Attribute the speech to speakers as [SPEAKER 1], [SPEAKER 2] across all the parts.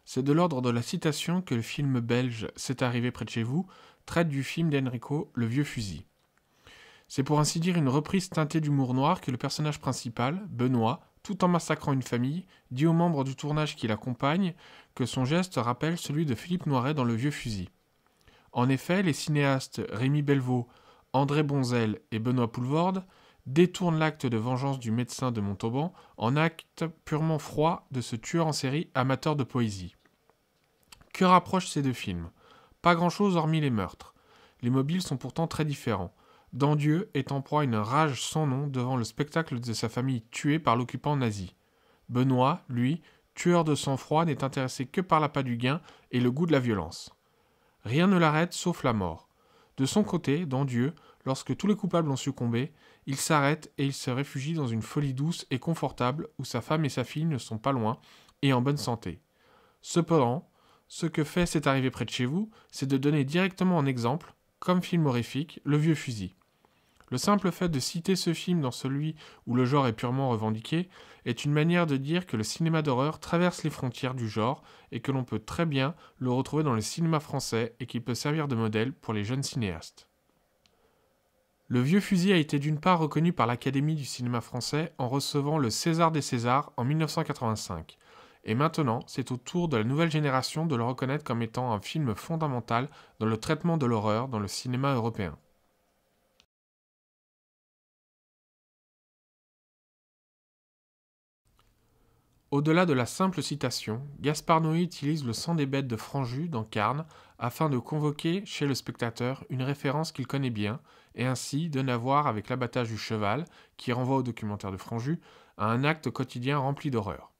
[SPEAKER 1] C'est de l'ordre de la citation que le film belge C'est arrivé près de chez vous traite du film d'Enrico Le Vieux Fusil. C'est pour ainsi dire une reprise teintée d'humour noir que le personnage principal, Benoît, tout en massacrant une famille, dit aux membres du tournage qui l'accompagnent que son geste rappelle celui de Philippe Noiret dans Le Vieux Fusil. En effet, les cinéastes Rémi Belvaux, André Bonzel et Benoît Poulvorde détournent l'acte de vengeance du médecin de Montauban en acte purement froid de ce tueur en série amateur de poésie. Que rapprochent ces deux films ? Pas grand-chose hormis les meurtres. Les mobiles sont pourtant très différents. Dandieu est en proie à une rage sans nom devant le spectacle de sa famille tuée par l'occupant nazi. Benoît, lui, tueur de sang-froid, n'est intéressé que par l'appât du gain et le goût de la violence. Rien ne l'arrête sauf la mort. De son côté, Dandieu, lorsque tous les coupables ont succombé, il s'arrête et il se réfugie dans une folie douce et confortable où sa femme et sa fille ne sont pas loin et en bonne santé. Cependant, ce que fait C'est arrivé près de chez vous, c'est de donner directement en exemple, comme film horrifique, Le Vieux Fusil. Le simple fait de citer ce film dans celui où le genre est purement revendiqué est une manière de dire que le cinéma d'horreur traverse les frontières du genre et que l'on peut très bien le retrouver dans le cinéma français et qu'il peut servir de modèle pour les jeunes cinéastes. Le Vieux Fusil a été d'une part reconnu par l'Académie du cinéma français en recevant le César des Césars en 1985. Et maintenant, c'est au tour de la nouvelle génération de le reconnaître comme étant un film fondamental dans le traitement de l'horreur dans le cinéma européen. Au-delà de la simple citation, Gaspard Noé utilise le sang des bêtes de Franju dans Carne afin de convoquer chez le spectateur une référence qu'il connaît bien et ainsi donne à voir avec l'abattage du cheval, qui renvoie au documentaire de Franju, à un acte quotidien rempli d'horreur.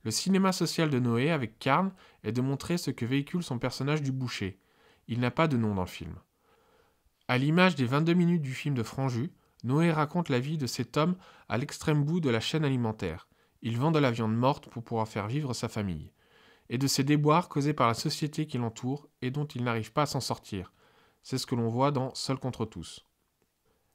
[SPEAKER 1] Le cinéma social de Noé avec Carne est de montrer ce que véhicule son personnage du boucher. Il n'a pas de nom dans le film. À l'image des 22 minutes du film de Franju, Noé raconte la vie de cet homme à l'extrême bout de la chaîne alimentaire. Il vend de la viande morte pour pouvoir faire vivre sa famille, et de ses déboires causés par la société qui l'entoure et dont il n'arrive pas à s'en sortir. C'est ce que l'on voit dans Seul contre tous.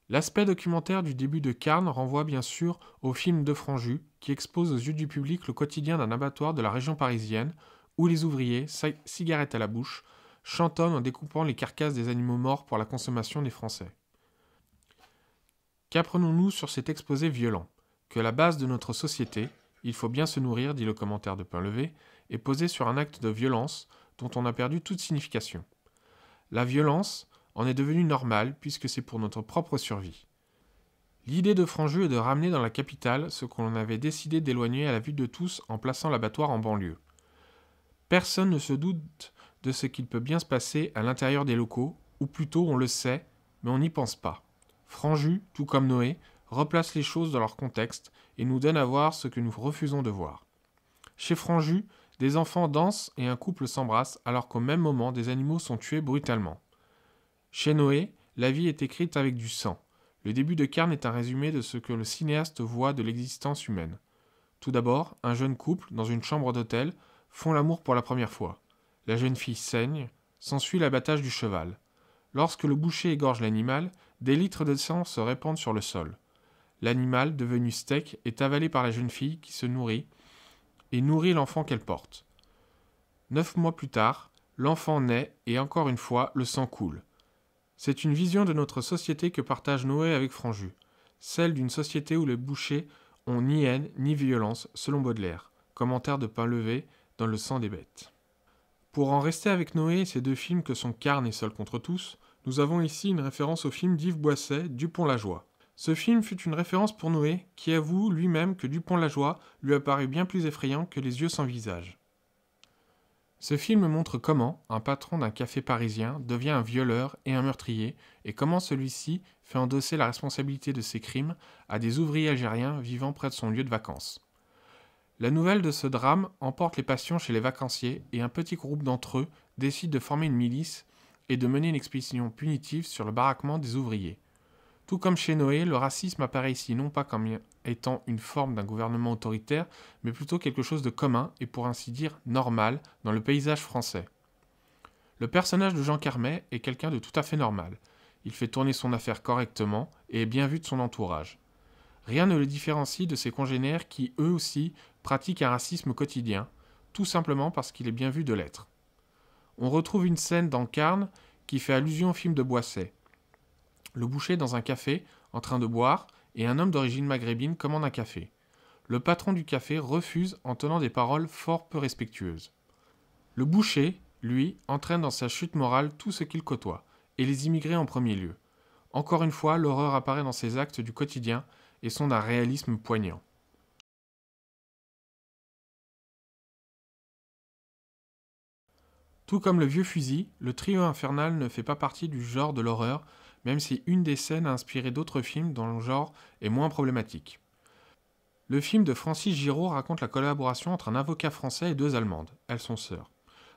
[SPEAKER 1] L'aspect documentaire du début de Carne renvoie bien sûr au film de Franju, qui expose aux yeux du public le quotidien d'un abattoir de la région parisienne, où les ouvriers, cigarettes à la bouche, chantonnent en découpant les carcasses des animaux morts pour la consommation des Français. Qu'apprenons-nous sur cet exposé violent ? Que la base de notre société, il faut bien se nourrir, dit le commentaire de Painlevé, est posée sur un acte de violence dont on a perdu toute signification. La violence en est devenue normale puisque c'est pour notre propre survie. L'idée de Franju est de ramener dans la capitale ce qu'on avait décidé d'éloigner à la vue de tous en plaçant l'abattoir en banlieue. Personne ne se doute de ce qu'il peut bien se passer à l'intérieur des locaux, ou plutôt on le sait, mais on n'y pense pas. Franju, tout comme Noé, replace les choses dans leur contexte et nous donne à voir ce que nous refusons de voir. Chez Franju, des enfants dansent et un couple s'embrasse alors qu'au même moment des animaux sont tués brutalement. Chez Noé, la vie est écrite avec du sang. Le début de Carne est un résumé de ce que le cinéaste voit de l'existence humaine. Tout d'abord, un jeune couple, dans une chambre d'hôtel, font l'amour pour la première fois. La jeune fille saigne, s'ensuit l'abattage du cheval. Lorsque le boucher égorge l'animal, des litres de sang se répandent sur le sol. L'animal, devenu steak, est avalé par la jeune fille qui se nourrit et nourrit l'enfant qu'elle porte. 9 mois plus tard, l'enfant naît et encore une fois, le sang coule. C'est une vision de notre société que partage Noé avec Franju, celle d'une société où les bouchers ont ni haine ni violence, selon Baudelaire, commentaire de Painlevé dans Le sang des bêtes. Pour en rester avec Noé et ces deux films que sont Carne et Seul contre tous, nous avons ici une référence au film d'Yves Boisset, Dupont-Lajoie. Ce film fut une référence pour Noé, qui avoue lui-même que Dupont-Lajoie lui a paru bien plus effrayant que Les yeux sans visage. Ce film montre comment un patron d'un café parisien devient un violeur et un meurtrier, et comment celui-ci fait endosser la responsabilité de ses crimes à des ouvriers algériens vivant près de son lieu de vacances. La nouvelle de ce drame emporte les passions chez les vacanciers, et un petit groupe d'entre eux décide de former une milice et de mener une expédition punitive sur le baraquement des ouvriers. Tout comme chez Noé, le racisme apparaît ici non pas comme étant une forme d'un gouvernement autoritaire, mais plutôt quelque chose de commun et pour ainsi dire normal dans le paysage français. Le personnage de Jean Carmet est quelqu'un de tout à fait normal. Il fait tourner son affaire correctement et est bien vu de son entourage. Rien ne le différencie de ses congénères qui, eux aussi, pratiquent un racisme quotidien, tout simplement parce qu'il est bien vu de l'être. On retrouve une scène dans Carne qui fait allusion au film de Boisset. Le boucher dans un café, en train de boire, et un homme d'origine maghrébine commande un café. Le patron du café refuse en tenant des paroles fort peu respectueuses. Le boucher, lui, entraîne dans sa chute morale tout ce qu'il côtoie, et les immigrés en premier lieu. Encore une fois, l'horreur apparaît dans ses actes du quotidien et sont d'un réalisme poignant. Tout comme le vieux fusil, le trio infernal ne fait pas partie du genre de l'horreur, même si une des scènes a inspiré d'autres films dont le genre est moins problématique. Le film de Francis Giraud raconte la collaboration entre un avocat français et deux Allemandes, elles sont sœurs,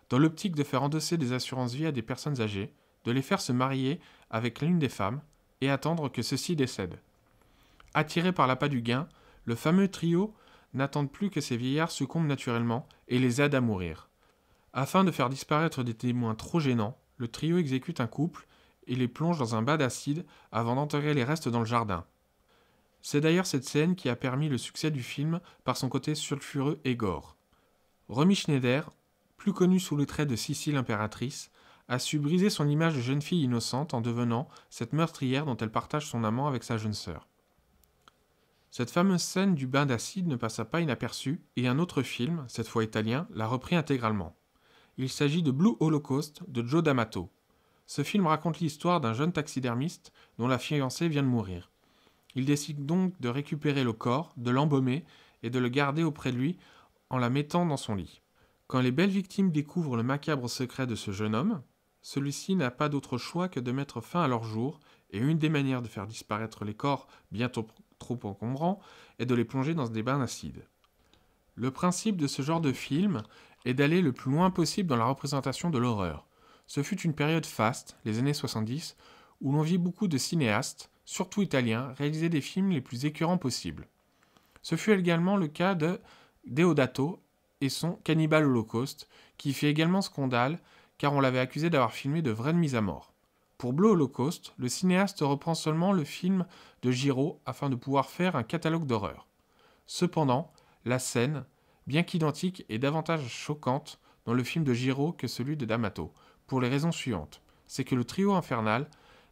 [SPEAKER 1] dans l'optique de faire endosser des assurances-vie à des personnes âgées, de les faire se marier avec l'une des femmes et attendre que ceux-ci décèdent. Attirés par l'appât du gain, le fameux trio n'attendent plus que ces vieillards succombent naturellement et les aident à mourir. Afin de faire disparaître des témoins trop gênants, le trio exécute un couple et les plonge dans un bain d'acide avant d'enterrer les restes dans le jardin. C'est d'ailleurs cette scène qui a permis le succès du film par son côté sulfureux et gore. Romy Schneider, plus connue sous le trait de Sissi l'impératrice, a su briser son image de jeune fille innocente en devenant cette meurtrière dont elle partage son amant avec sa jeune sœur. Cette fameuse scène du bain d'acide ne passa pas inaperçue et un autre film, cette fois italien, l'a repris intégralement. Il s'agit de Blue Holocaust de Joe D'Amato. Ce film raconte l'histoire d'un jeune taxidermiste dont la fiancée vient de mourir. Il décide donc de récupérer le corps, de l'embaumer et de le garder auprès de lui en la mettant dans son lit. Quand les belles victimes découvrent le macabre secret de ce jeune homme, celui-ci n'a pas d'autre choix que de mettre fin à leur jour, et une des manières de faire disparaître les corps bientôt trop encombrants est de les plonger dans des bains d'acide. Le principe de ce genre de film est d'aller le plus loin possible dans la représentation de l'horreur. Ce fut une période faste, les années 70, où l'on vit beaucoup de cinéastes, surtout italiens, réaliser des films les plus écœurants possibles. Ce fut également le cas de Deodato et son Cannibal Holocaust, qui fit également scandale car on l'avait accusé d'avoir filmé de vraies mises à mort. Pour Blue Holocaust, le cinéaste reprend seulement le film de Giraud afin de pouvoir faire un catalogue d'horreur. Cependant, la scène, bien qu'identique, est davantage choquante dans le film de Giraud que celui de D'Amato, pour les raisons suivantes. C'est que le trio infernal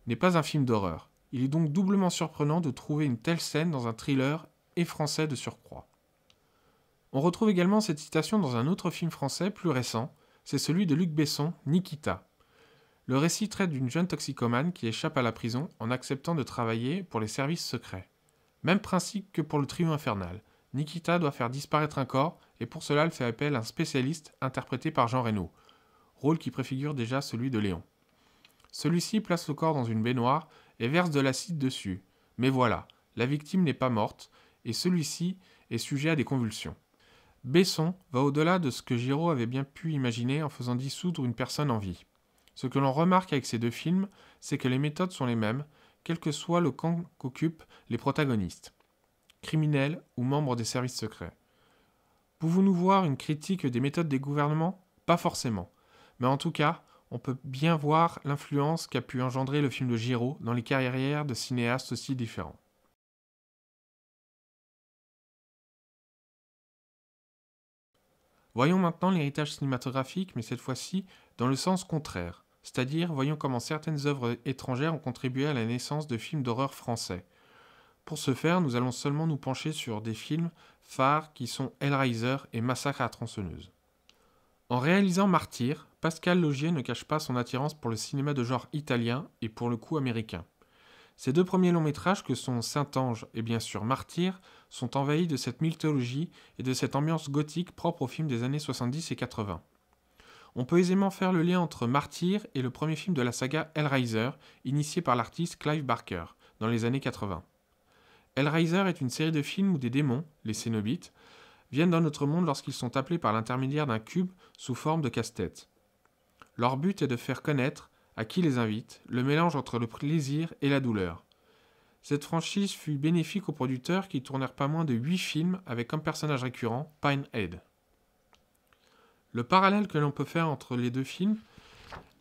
[SPEAKER 1] n'est pas un film d'horreur. Il est donc doublement surprenant de trouver une telle scène dans un thriller et français de surcroît. On retrouve également cette citation dans un autre film français plus récent, c'est celui de Luc Besson, Nikita. Le récit traite d'une jeune toxicomane qui échappe à la prison en acceptant de travailler pour les services secrets. Même principe que pour le trio infernal. Nikita doit faire disparaître un corps et pour cela elle fait appel à un spécialiste interprété par Jean Reno, rôle qui préfigure déjà celui de Léon. Celui-ci place le corps dans une baignoire et verse de l'acide dessus. Mais voilà, la victime n'est pas morte et celui-ci est sujet à des convulsions. Besson va au-delà de ce que Giraud avait bien pu imaginer en faisant dissoudre une personne en vie. Ce que l'on remarque avec ces deux films, c'est que les méthodes sont les mêmes, quel que soit le camp qu'occupent les protagonistes, criminels ou membres des services secrets. Pouvons-nous voir une critique des méthodes des gouvernements ? Pas forcément. Mais en tout cas, on peut bien voir l'influence qu'a pu engendrer le film de Giraud dans les carrières de cinéastes aussi différents. Voyons maintenant l'héritage cinématographique, mais cette fois-ci dans le sens contraire, c'est-à-dire voyons comment certaines œuvres étrangères ont contribué à la naissance de films d'horreur français. Pour ce faire, nous allons seulement nous pencher sur des films phares qui sont Hellraiser et Massacre à la tronçonneuse. En réalisant Martyr, Pascal Laugier ne cache pas son attirance pour le cinéma de genre italien et pour le coup américain. Ses deux premiers longs métrages que sont Saint-Ange et bien sûr Martyr sont envahis de cette mythologie et de cette ambiance gothique propre aux films des années 70 et 80. On peut aisément faire le lien entre Martyr et le premier film de la saga Hellraiser, initié par l'artiste Clive Barker, dans les années 80. Hellraiser est une série de films où des démons, les Cénobites, viennent dans notre monde lorsqu'ils sont appelés par l'intermédiaire d'un cube sous forme de casse-tête. Leur but est de faire connaître, à qui les invite, le mélange entre le plaisir et la douleur. Cette franchise fut bénéfique aux producteurs qui tournèrent pas moins de 8 films avec comme personnage récurrent Pinehead. Le parallèle que l'on peut faire entre les deux films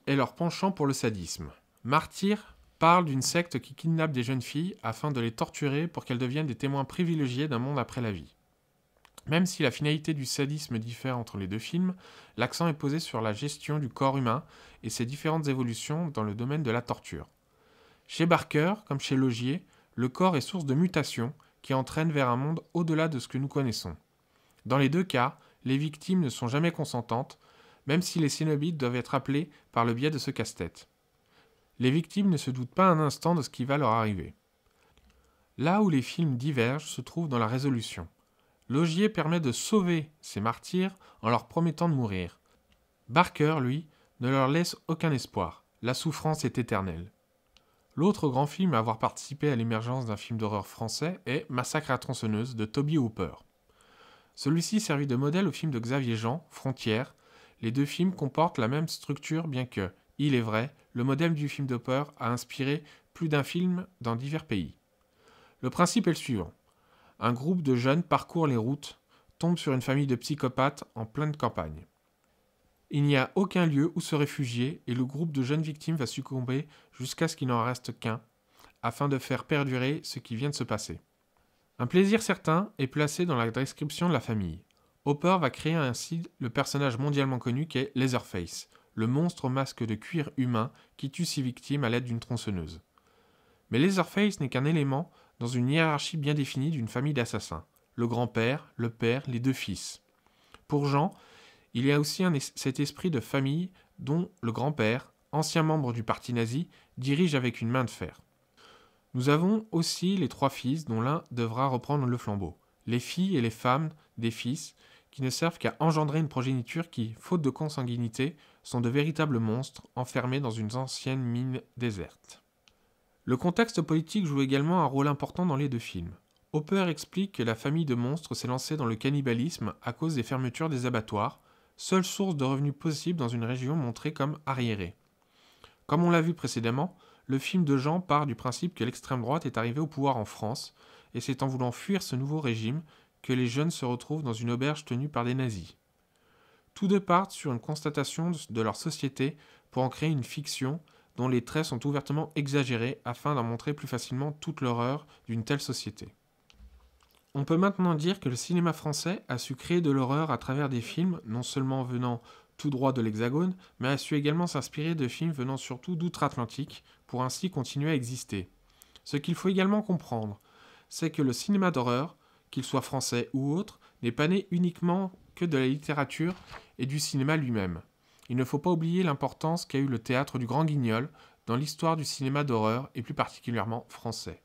[SPEAKER 1] est leur penchant pour le sadisme. Martyr parle d'une secte qui kidnappe des jeunes filles afin de les torturer pour qu'elles deviennent des témoins privilégiés d'un monde après la vie. Même si la finalité du sadisme diffère entre les deux films, l'accent est posé sur la gestion du corps humain et ses différentes évolutions dans le domaine de la torture. Chez Barker, comme chez Laugier, le corps est source de mutations qui entraînent vers un monde au-delà de ce que nous connaissons. Dans les deux cas, les victimes ne sont jamais consentantes, même si les Cénobites doivent être appelés par le biais de ce casse-tête. Les victimes ne se doutent pas un instant de ce qui va leur arriver. Là où les films divergent se trouve dans la résolution. Laugier permet de sauver ces martyrs en leur promettant de mourir. Barker, lui, ne leur laisse aucun espoir. La souffrance est éternelle. L'autre grand film à avoir participé à l'émergence d'un film d'horreur français est Massacre à la tronçonneuse de Tobe Hooper. Celui-ci servit de modèle au film de Xavier Jean, Frontières. Les deux films comportent la même structure, bien que, il est vrai, le modèle du film d'Hooper a inspiré plus d'un film dans divers pays. Le principe est le suivant. Un groupe de jeunes parcourt les routes, tombe sur une famille de psychopathes en pleine campagne. Il n'y a aucun lieu où se réfugier et le groupe de jeunes victimes va succomber jusqu'à ce qu'il n'en reste qu'un, afin de faire perdurer ce qui vient de se passer. Un plaisir certain est placé dans la description de la famille. Hopper va créer ainsi le personnage mondialement connu qu'est Leatherface, le monstre au masque de cuir humain qui tue ses victimes à l'aide d'une tronçonneuse. Mais Leatherface n'est qu'un élément dans une hiérarchie bien définie d'une famille d'assassins. Le grand-père, le père, les deux fils. Pour Jean, il y a aussi cet esprit de famille dont le grand-père, ancien membre du parti nazi, dirige avec une main de fer. Nous avons aussi les trois fils dont l'un devra reprendre le flambeau. Les filles et les femmes des fils qui ne servent qu'à engendrer une progéniture qui, faute de consanguinité, sont de véritables monstres enfermés dans une ancienne mine déserte. Le contexte politique joue également un rôle important dans les deux films. Hopper explique que la famille de monstres s'est lancée dans le cannibalisme à cause des fermetures des abattoirs, seule source de revenus possible dans une région montrée comme arriérée. Comme on l'a vu précédemment, le film de Jean part du principe que l'extrême droite est arrivée au pouvoir en France, et c'est en voulant fuir ce nouveau régime que les jeunes se retrouvent dans une auberge tenue par des nazis. Tous deux partent sur une constatation de leur société pour en créer une fiction dont les traits sont ouvertement exagérés afin d'en montrer plus facilement toute l'horreur d'une telle société. On peut maintenant dire que le cinéma français a su créer de l'horreur à travers des films non seulement venant tout droit de l'Hexagone, mais a su également s'inspirer de films venant surtout d'outre-Atlantique pour ainsi continuer à exister. Ce qu'il faut également comprendre, c'est que le cinéma d'horreur, qu'il soit français ou autre, n'est pas né uniquement que de la littérature et du cinéma lui-même. Il ne faut pas oublier l'importance qu'a eu le théâtre du Grand Guignol dans l'histoire du cinéma d'horreur et plus particulièrement français.